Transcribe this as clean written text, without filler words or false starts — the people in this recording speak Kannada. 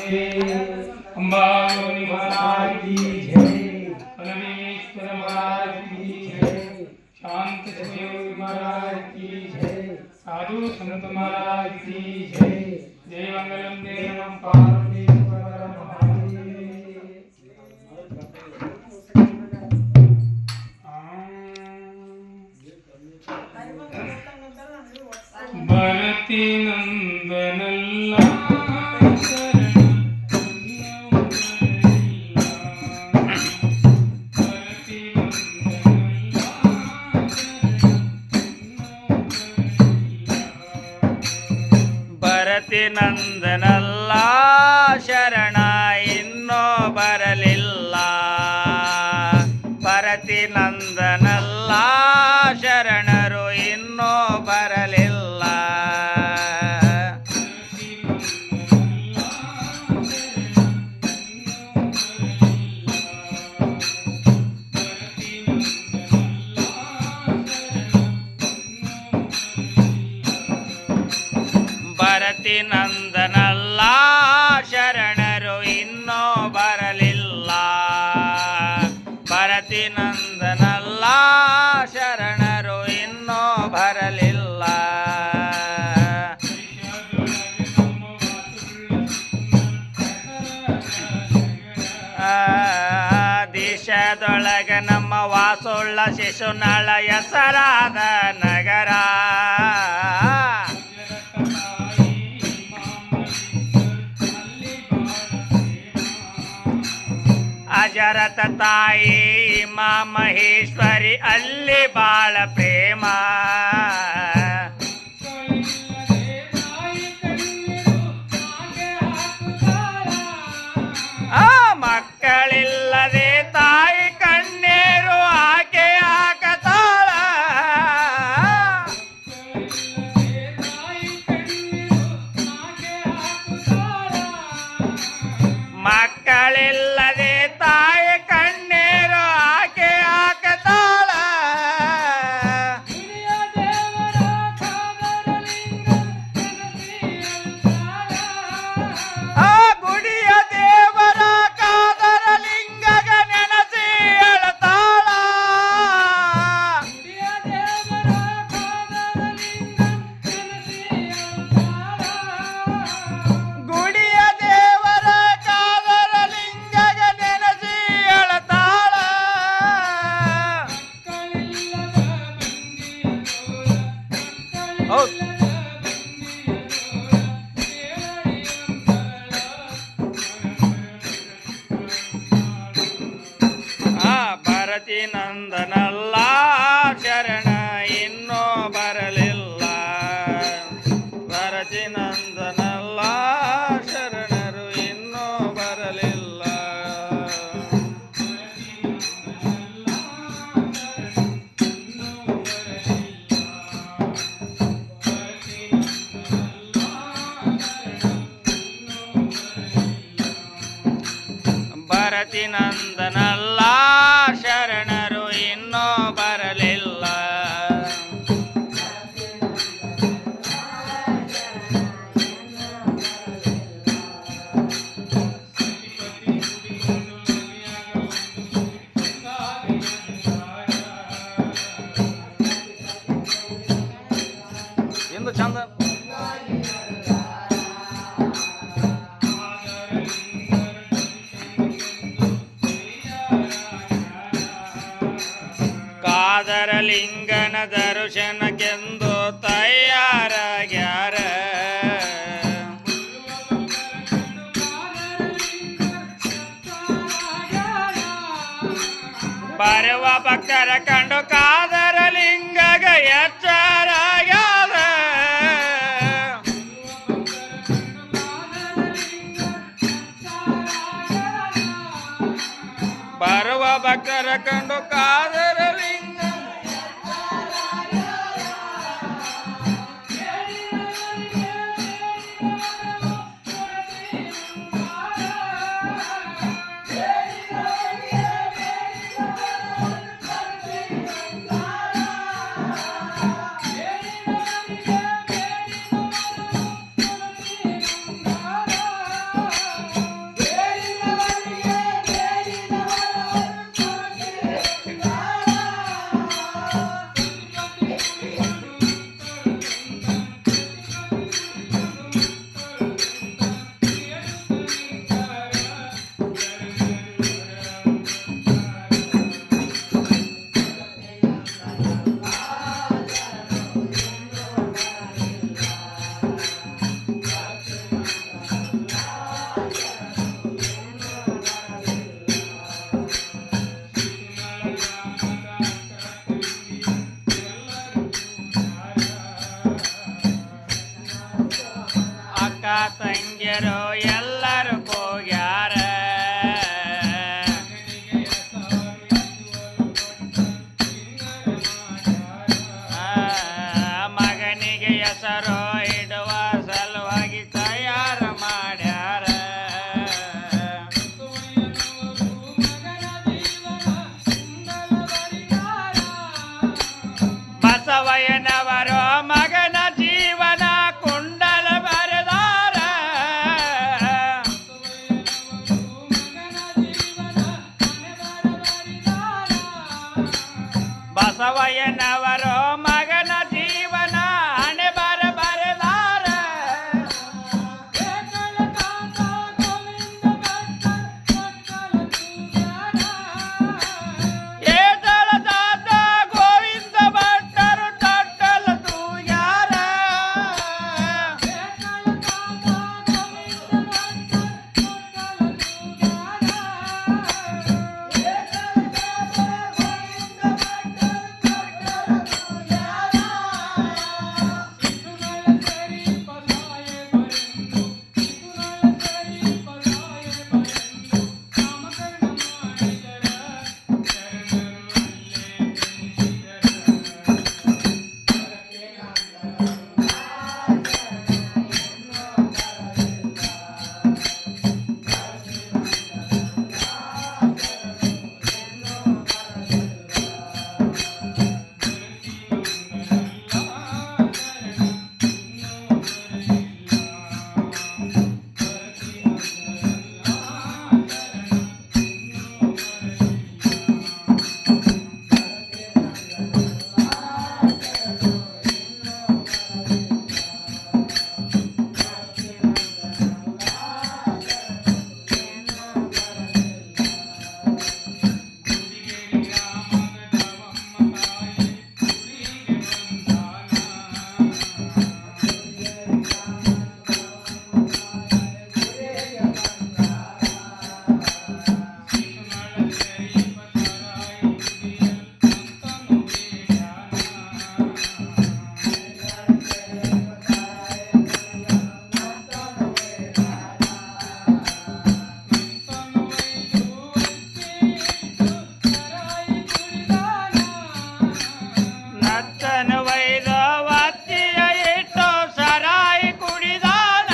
अंबायोनि महाराज की जय, परमेश्वर महाराज की जय, शांत शिव महाराज की जय, साधु संत महाराज की जय। जय मंगलम देवम पार्वतीश्वर भरती नंदनल्ला ಭರತಿ ನಂದನಲ್ಲ ಶರಣ ಇನ್ನೂ ಬರಲಿಲ್ಲ. ಭರತಿ ನಂದನಲ್ಲ ಶರಣರು ಇನ್ನೂ ಬರಲಿಲ್ಲ. ಭರತಿ ನಂದನಲ್ಲ ಶರಣರು ಇನ್ನೂ ಬರಲಿಲ್ಲ. ಭರತಿ ನಂದನಲ್ಲ ಶರಣರು ಇನ್ನೂ ಬರಲಿಲ್ಲ. ದೇಶದೊಳಗ ನಮ್ಮ ವಾಸುಳ್ಳ ಶಿಶುನಾಳ ಹೆಸರಾದ ನಗರ. ಅಜರತ ತಾಯಿ ಮಾ ಮಹೇಶ್ವರಿ ಅಲ್ಲಿ ಬಾಳ ಪ್ರೇಮ. ಮಕ್ಕಳಿಲ್ಲದೆ ತಾಯಿ ಕಣ್ಣೀರು ಆಕೆ ಹಾಕತಾಳ. ಮಕ್ಕಳಿಲ್ಲದೆ ತಾಯಿ ಕಣ್ಣೀರು ಆಕೆ ಹಾಕತಾಳ. ಆ ಗುಡಿಯ ದೇವರ ಕಾದರ ಲಿಂಗಗ ನೆನಸಿ ಅಳತಾಳ. ಗುಡಿಯ ದೇವರ ಕಾದರ ಲಿಂಗಗ ನೆನಸಿ ಅಳತಾಳ. ಹೌದು. ಭರತಿ ನಂದನಲ್ಲ ಶರಣ ಇನ್ನೂ ಬರಲಿಲ್ಲ. ಭರತಿ ನಂದನಲ್ಲ ಶರಣರು ಇನ್ನೂ ಬರಲಿಲ್ಲ. ಭರತಿ ನಂದನಲ್ಲ ಶರಣರು ಇನ್ನೂ ಬರಲಿಲ್ಲ. ಎಂದು ಚಂದ ಕಾದರ ಲಿಂಗನ ದರ್ಶನಕ್ಕೆಂದು ತಯಾರಾಗ್ಯಾರ. ಬರುವ ಭಕ್ತರ ಕಂಡು ಕಾದರ ಲಿಂಗಗ ಎಚ್ಚರಾಗ್ಯಾರ. ಬರುವ ಭಕ್ತರ ಕಂಡು ಕಾದರ ಲಿಂಗ ಹಿರಿಯರು ಎಲ್ಲರೂ ಕೂಗ್ಯಾರ ಮಗನಿಗೆ ಹೆಸರು ಇಡುವ ಸಲುವಾಗಿ ತಯಾರು ಮಾಡ್ಯಾರ ಬಸವಯ್ಯನವರು ಮಗನ ಜೀವನ ಕುಂಡಲ ಬರೆದಾರ ಬಸವಯ್ಯನವರು ಮಗನ ಜೀವನ ಹಣೆ ಬರ ಬರೆದಾರ ಏತಳದಾದ ಗೋವಿಂದ ಭಟ್ಟರು ತೊಟ್ಟಲು ತೂಗ್ಯಾರ ನತ್ತನ ವೈದ ವತ್ತಿಯ ಇಟ್ಟು ಸರಾಯಿ ಕುಡಿದಾನ